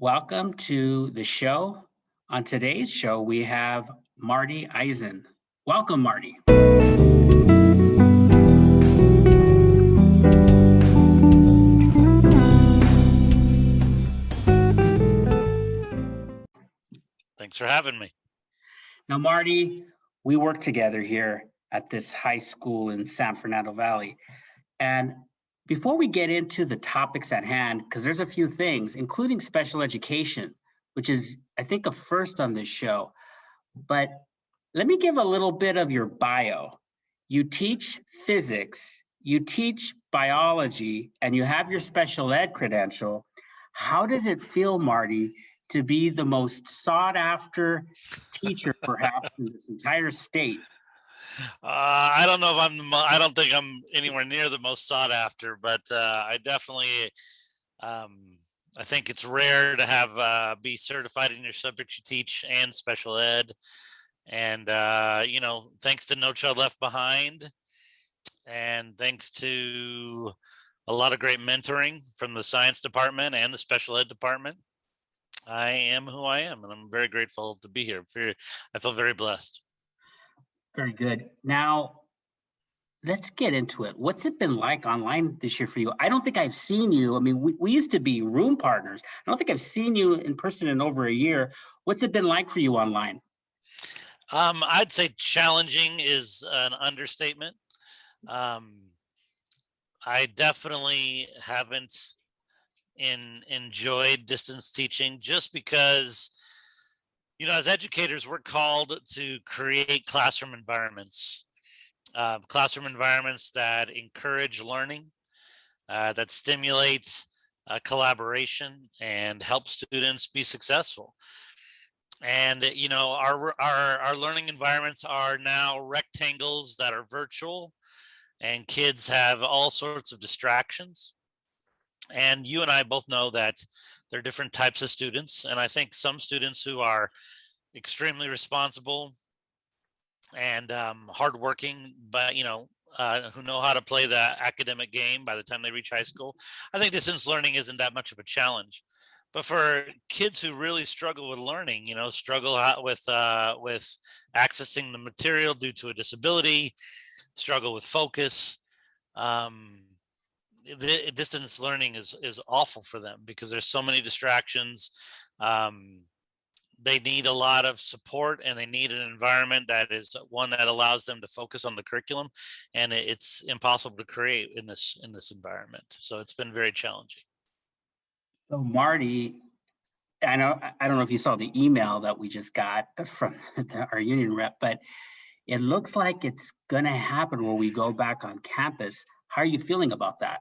Welcome to the show. On today's show, we have Marty Eisen. Welcome, Marty. Thanks for having me. Now, Marty, we work together here at this high school in San Fernando Valley. And before we get into the topics at hand, because there's a few things, including special education, which is, I think, a first on this show. But let me give a little bit of your bio. You teach physics, you teach biology, and you have your special ed credential. How does it feel, Marty, to be the most sought after teacher, perhaps, in this entire state? I don't know if I don't think I'm anywhere near the most sought after, but I definitely, I think it's rare to have be certified in your subject you teach and special ed. And, thanks to No Child Left Behind and thanks to a lot of great mentoring from the science department and the special ed department, I am who I am. And I'm very grateful to be here. I feel very blessed. Very good. Now, let's get into it. What's it been like online this year for you? I don't think I've seen you. I mean, we used to be room partners. I don't think I've seen you in person in over a year. What's it been like for you online? I'd say challenging is an understatement. I definitely haven't enjoyed distance teaching just because, as educators, we're called to create classroom environments that encourage learning, that stimulate collaboration and help students be successful. And our learning environments are now rectangles that are virtual, and kids have all sorts of distractions. And you and I both know that there are different types of students, and I think some students who are extremely responsible and hardworking, but who know how to play the academic game by the time they reach high school, I think distance learning isn't that much of a challenge. But for kids who really struggle with learning, struggle with accessing the material due to a disability, struggle with focus, the distance learning is awful for them because there's so many distractions. They need a lot of support, and they need an environment that is one that allows them to focus on the curriculum, and it's impossible to create in this environment. So it's been very challenging. So, Marty, I don't know if you saw the email that we just got from our union rep, but it looks like it's going to happen where we go back on campus. How are you feeling about that?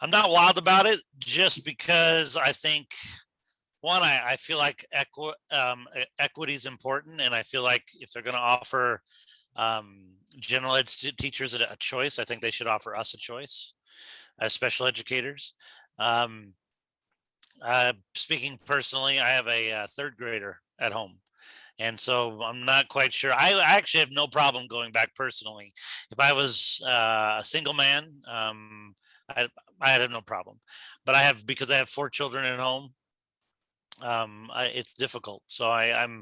I'm not wild about it just because I think, one, I feel like equity is important, and I feel like if they're going to offer general ed teachers a choice, I think they should offer us a choice as special educators. Speaking personally, I have a third grader at home, and so I'm not quite sure. I actually have no problem going back personally. If I was a single man, I have no problem. But because I have 4 children at home, it's difficult. So I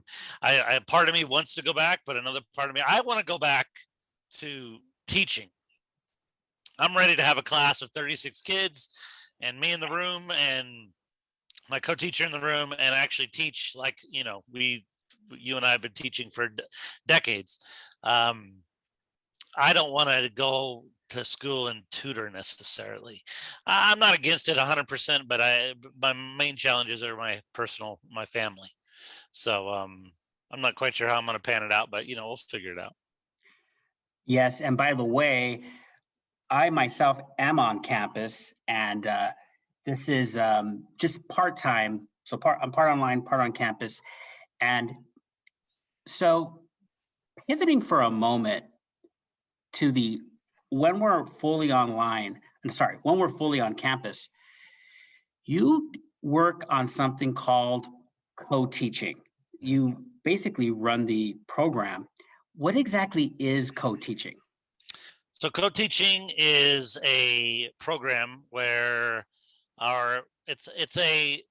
part of me wants to go back, but another part of me, I want to go back to teaching. I'm ready to have a class of 36 kids and me in the room and my co-teacher in the room and actually teach like, you and I have been teaching for decades. I don't want to go to school and tutor necessarily. I'm not against it 100%, but my main challenges are my family. So I'm not quite sure how I'm going to pan it out, but we'll figure it out. Yes, and by the way, I myself am on campus, and this is just part-time. So I'm part online, part on campus. And so pivoting for a moment to when we're fully online, when we're fully on campus, you work on something called co-teaching. You basically run the program. What exactly is co-teaching? So co-teaching is a program where it's a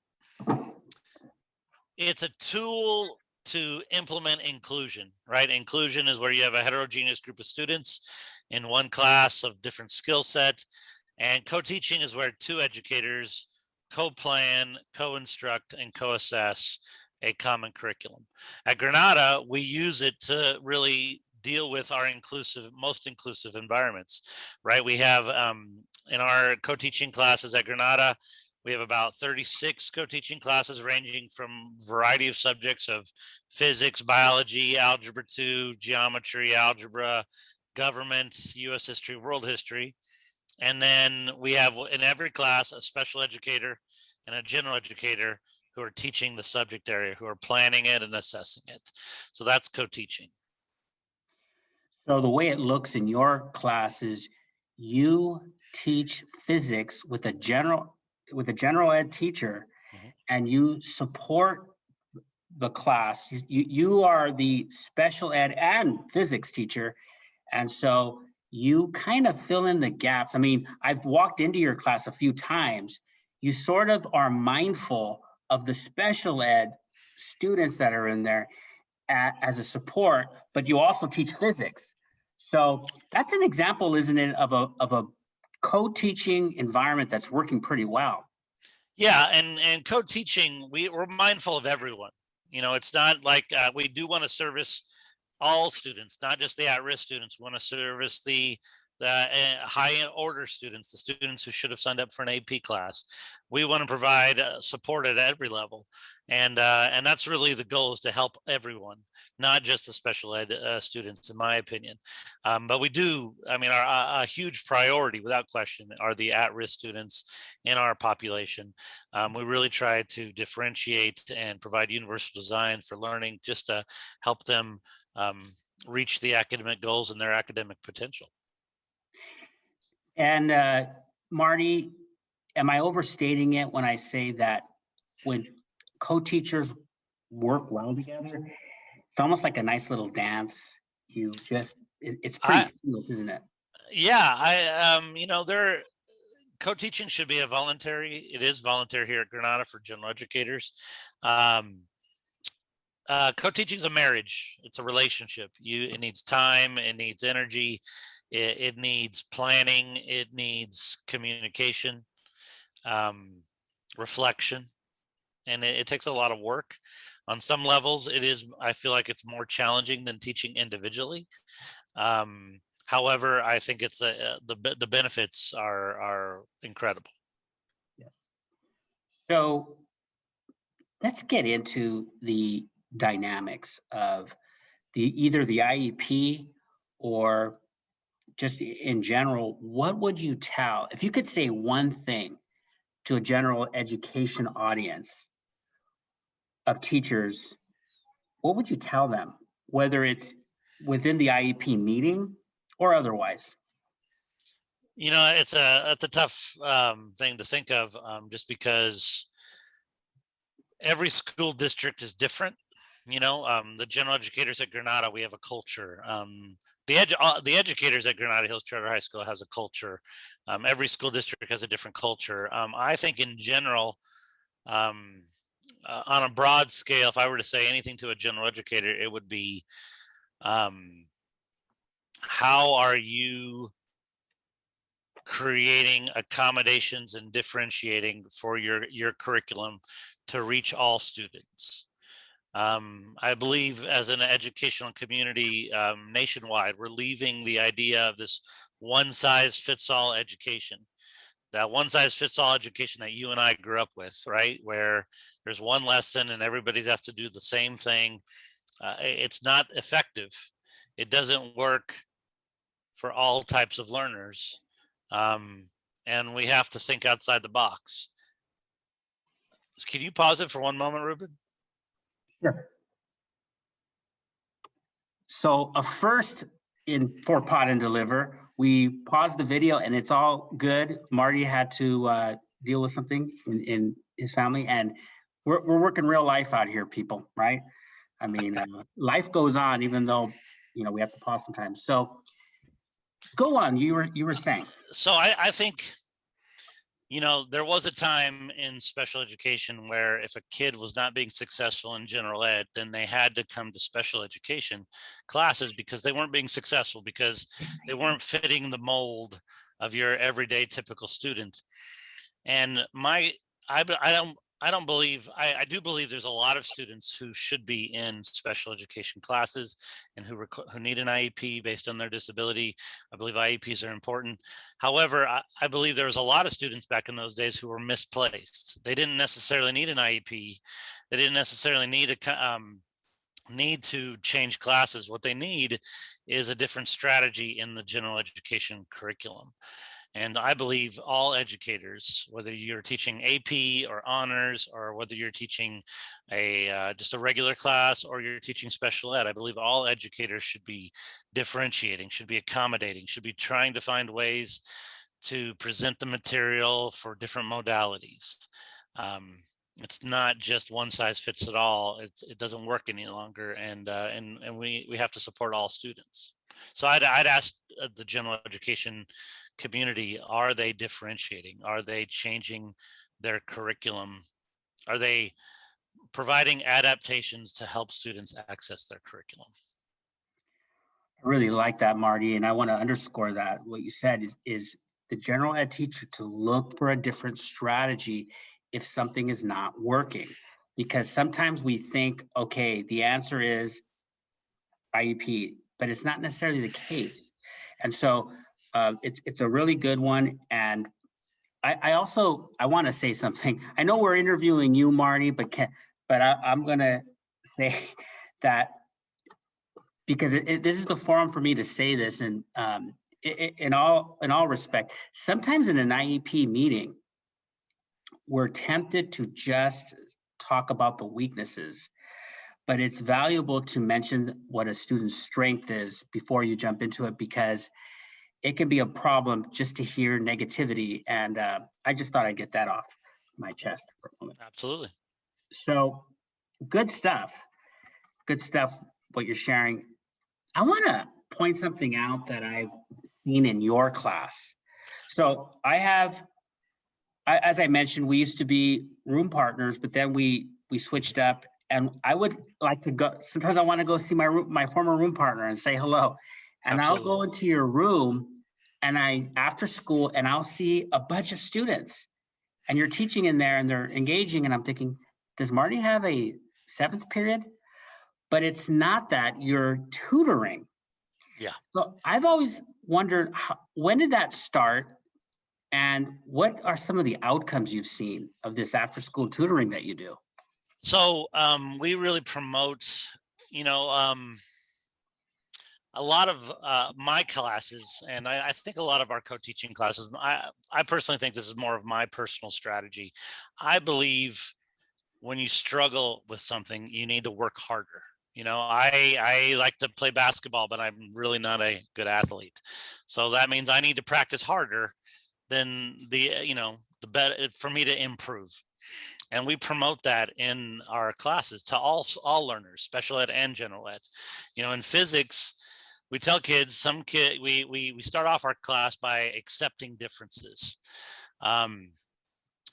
It's a tool to implement inclusion, right? Inclusion is where you have a heterogeneous group of students in one class of different skill set, and co-teaching is where two educators co-plan, co-instruct, and co-assess a common curriculum. At Granada, we use it to really deal with our most inclusive environments, right? We have in our co-teaching classes at Granada, we have about 36 co-teaching classes ranging from a variety of subjects of physics, biology, algebra 2, geometry, algebra, government, US history, world history. And then we have in every class a special educator and a general educator who are teaching the subject area, who are planning it and assessing it. So that's co-teaching. So the way it looks in your classes, you teach physics with a general ed teacher, Mhm. and you support the class. You are the special ed and physics teacher, and so you kind of fill in the gaps. I mean, I've walked into your class a few times. You sort of are mindful of the special ed students that are in there as a support, but you also teach physics. So that's an example, isn't it, of a co-teaching environment that's working pretty well. Yeah, and co-teaching, we're mindful of everyone. You know, it's not like we do want to service all students, not just the at-risk students. We want to service the high order students, the students who should have signed up for an AP class. We want to provide support at every level, and that's really the goal, is to help everyone, not just the special ed students, in my opinion. But we do, I mean, a huge priority, without question, are the at-risk students in our population. We really try to differentiate and provide universal design for learning, just to help them um, reach the academic goals and their academic potential. And Marty, am I overstating it when I say that when co-teachers work well together, it's almost like a nice little dance? It's pretty I seamless, isn't it? Yeah, there co-teaching should be a voluntary. It is voluntary here at Granada for general educators. Um, Co-teaching is a marriage. It's a relationship. It needs time. It needs energy. It needs planning. It needs communication, um, reflection, and it takes a lot of work. On some levels, I feel like it's more challenging than teaching individually. However, I think the benefits are incredible. Yes. So let's get into the dynamics of either the IEP or just in general. What would you tell if you could say one thing to a general education audience of teachers? What would you tell them, whether it's within the IEP meeting or otherwise? You know, it's a tough thing to think of, just because every school district is different. The general educators at Granada, we have a culture. The educators at Granada Hills Charter High School has a culture. Every school district has a different culture. I think in general, um, on a broad scale, if I were to say anything to a general educator, it would be, um, how are you creating accommodations and differentiating for your curriculum to reach all students? I believe, as an educational community, nationwide, we're leaving the idea of this one size fits all education. That one size fits all education that you and I grew up with, right? Where there's one lesson and everybody has to do the same thing. It's not effective. It doesn't work for all types of learners. Um, and we have to think outside the box. Can you pause it for one moment, Ruben? Sure. So a first in for Pod and Deliver, we paused the video and it's all good. Marty had to deal with something in his family, and we're working real life out here, people, right? I mean, life goes on, even though we have to pause sometimes. So go on. You were saying. So I think, there was a time in special education where if a kid was not being successful in general ed, then they had to come to special education classes because they weren't being successful, because they weren't fitting the mold of your everyday typical student. And I don't believe, I do believe there's a lot of students who should be in special education classes and who need an IEP based on their disability. I believe IEPs are important. However, I believe there was a lot of students back in those days who were misplaced. They didn't necessarily need an IEP. They didn't necessarily need to change classes. What they need is a different strategy in the general education curriculum. And I believe all educators, whether you're teaching AP or honors, or whether you're teaching just a regular class, or you're teaching special ed, I believe all educators should be differentiating, should be accommodating, should be trying to find ways to present the material for different modalities. Um, it's not just one size fits it all. It doesn't work any longer, and we have to support all students. So I'd ask the general education community, are they differentiating? Are they changing their curriculum? Are they providing adaptations to help students access their curriculum? I really like that, Marty, and I want to underscore that what you said is the general ed teacher to look for a different strategy if something is not working. Because sometimes we think, okay, the answer is IEP, but it's not necessarily the case. And so it's a really good one. And I also I want to say something. I know we're interviewing you, Marty, but I'm gonna say that because this is the forum for me to say this, and in all respect, sometimes in an IEP meeting, we're tempted to just talk about the weaknesses, but it's valuable to mention what a student's strength is before you jump into it, because it can be a problem just to hear negativity. And I just thought I'd get that off my chest for a moment. Absolutely. So good stuff. Good stuff, what you're sharing. I want to point something out that I've seen in your class. So as I mentioned, we used to be room partners, but then we switched up. And I would like to go. Sometimes I want to go see my former room partner and say hello. And I'll Absolutely. go into your room, and after school, and I'll see a bunch of students, and you're teaching in there, and they're engaging, and I'm thinking, does Marty have a seventh period? But it's not that, you're tutoring. Yeah. So I've always wondered, when did that start? And what are some of the outcomes you've seen of this after school tutoring that you do? So we really promote, you know, a lot of my classes, and I think a lot of our co-teaching classes, I personally think this is more of my personal strategy. I believe when you struggle with something, you need to work harder. I like to play basketball, but I'm really not a good athlete. So that means I need to practice harder than the better for me to improve. And we promote that in our classes to all learners, special ed and general ed. In physics, we tell kids, we start off our class by accepting differences.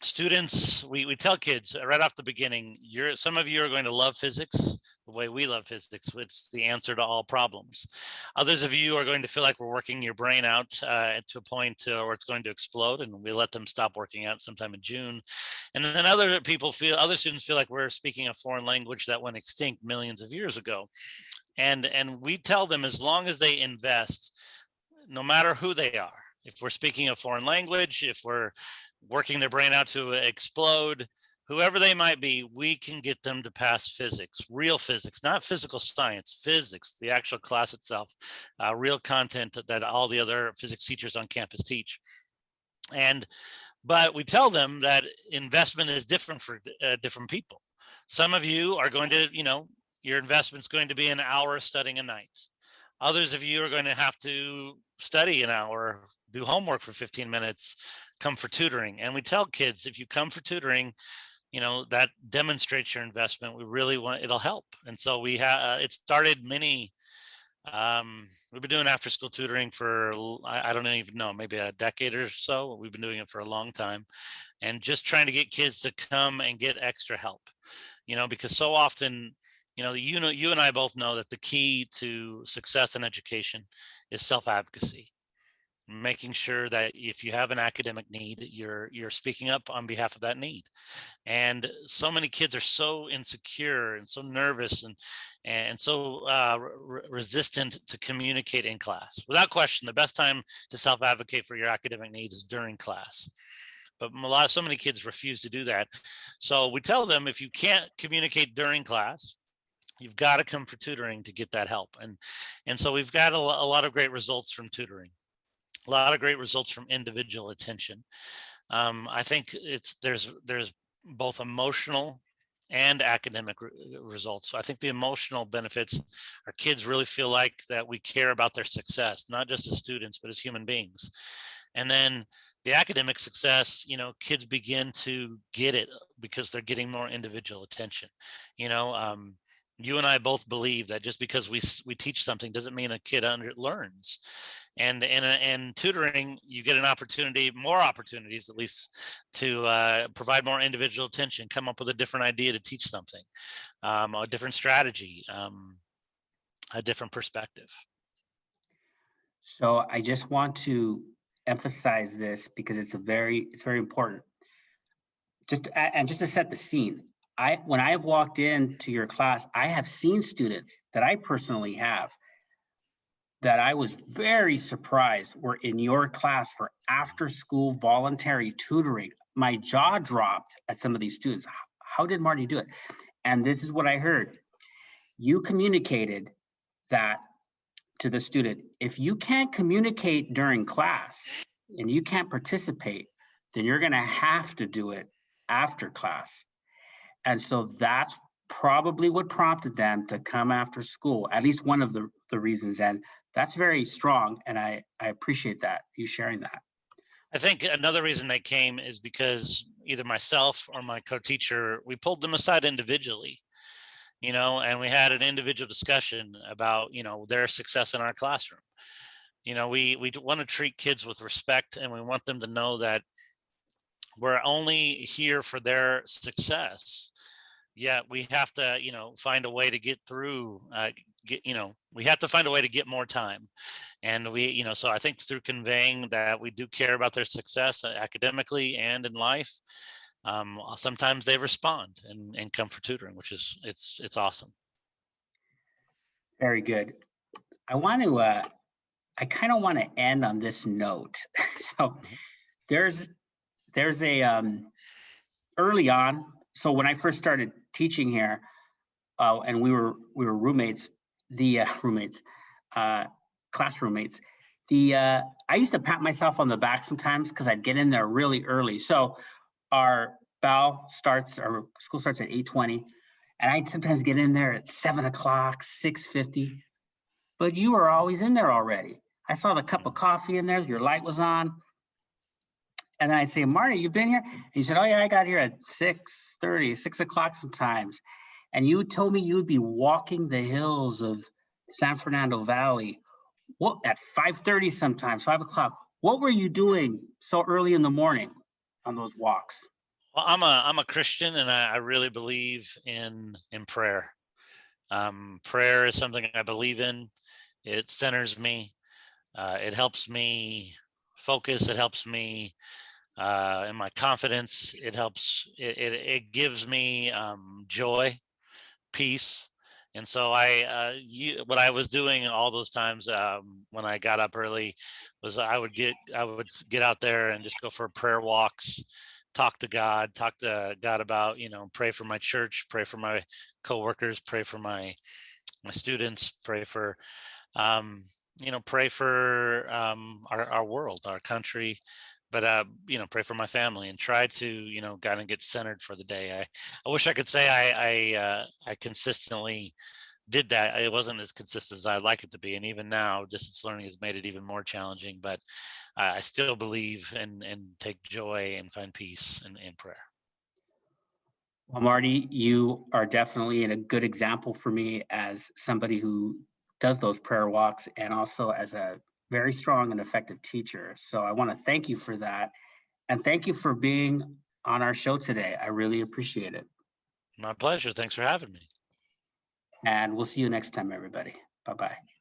Students, we tell kids right off the beginning, some of you are going to love physics the way we love physics. It's the answer to all problems. Others of you are going to feel like we're working your brain out to a point where it's going to explode, and we let them stop working out sometime in June. And then other students feel like we're speaking a foreign language that went extinct millions of years ago. And we tell them, as long as they invest, no matter who they are, if we're speaking a foreign language, if we're working their brain out to explode, whoever they might be, we can get them to pass physics, real physics, not physical science, physics, the actual class itself, real content that all the other physics teachers on campus teach. But we tell them that investment is different for different people. Some of you are going to, your investment's going to be an hour studying a night. Others of you are going to have to study an hour, do homework for 15 minutes, come for tutoring. And we tell kids, if you come for tutoring, that demonstrates your investment. We really want, it'll help. And so it started many We've been doing after school tutoring for, I don't even know, maybe a decade or so. We've been doing it for a long time, and just trying to get kids to come and get extra help, because so often, you and I both know that the key to success in education is self-advocacy, making sure that if you have an academic need, you're speaking up on behalf of that need. And so many kids are so insecure and so nervous, and so resistant to communicate in class. Without question, the best time to self-advocate for your academic needs is during class, but so many kids refuse to do that. So we tell them, if you can't communicate during class, you've got to come for tutoring to get that help. And so we've got a lot of great results from tutoring, a lot of great results from individual attention. I think there's both emotional and academic results. So I think the emotional benefits, our kids really feel like that we care about their success, not just as students, but as human beings. And then the academic success, kids begin to get it because they're getting more individual attention. You know, you and I both believe that just because we teach something doesn't mean a kid learns. And in tutoring, you get more opportunities at least, to provide more individual attention, come up with a different idea to teach something, a different strategy, a different perspective. So I just want to emphasize this because it's very important. Just to set the scene, when I have walked into your class, I have seen students that I personally have that I was very surprised were in your class for after school voluntary tutoring. My jaw dropped at some of these students. How did Marty do it? And this is what I heard. You communicated that to the student. If you can't communicate during class and you can't participate, then you're going to have to do it after class. And so that's probably what prompted them to come after school, at least one of the reasons. And that's very strong. And I appreciate that, you sharing that. I think another reason they came is because either myself or my co-teacher, we pulled them aside individually, and we had an individual discussion about, their success in our classroom. We want to treat kids with respect, and we want them to know that we're only here for their success. Yet we have to, find a way to get through, we have to find a way to get more time. And so I think through conveying that we do care about their success academically and in life, sometimes they respond and come for tutoring, which is, it's awesome. Very good. I kind of want to end on this note. So there's a, early on, so when I first started teaching here, and we were roommates, class roommates. I used to pat myself on the back sometimes because I'd get in there really early. So our school starts at 8:20, and I'd sometimes get in there at 7:00, 6:50. But you were always in there already. I saw the cup of coffee in there. Your light was on. And then I'd say, Marty, you've been here? And he said, oh, yeah, I got here at 6:30, 6:00 sometimes. And you told me you would be walking the hills of San Fernando Valley at 5:30 sometimes, 5:00. What were you doing so early in the morning on those walks? Well, I'm a Christian, and I really believe in prayer. Prayer is something I believe in. It centers me. It helps me focus. It helps me in my confidence. It gives me joy, peace. And so what I was doing all those times when I got up early was I would get out there and just go for prayer walks, talk to God about, pray for my church, pray for my coworkers, pray for my students, pray for our world, our country, but pray for my family, and try to kind of get centered for the day. I wish I could say I consistently did that. It wasn't as consistent as I'd like it to be, and even now distance learning has made it even more challenging, but I still believe and take joy and find peace in prayer. Well, Marty, you are definitely a good example for me as somebody who does those prayer walks and also as a very strong and effective teacher. So I want to thank you for that. And thank you for being on our show today. I really appreciate it. My pleasure. Thanks for having me. And we'll see you next time, everybody. Bye bye.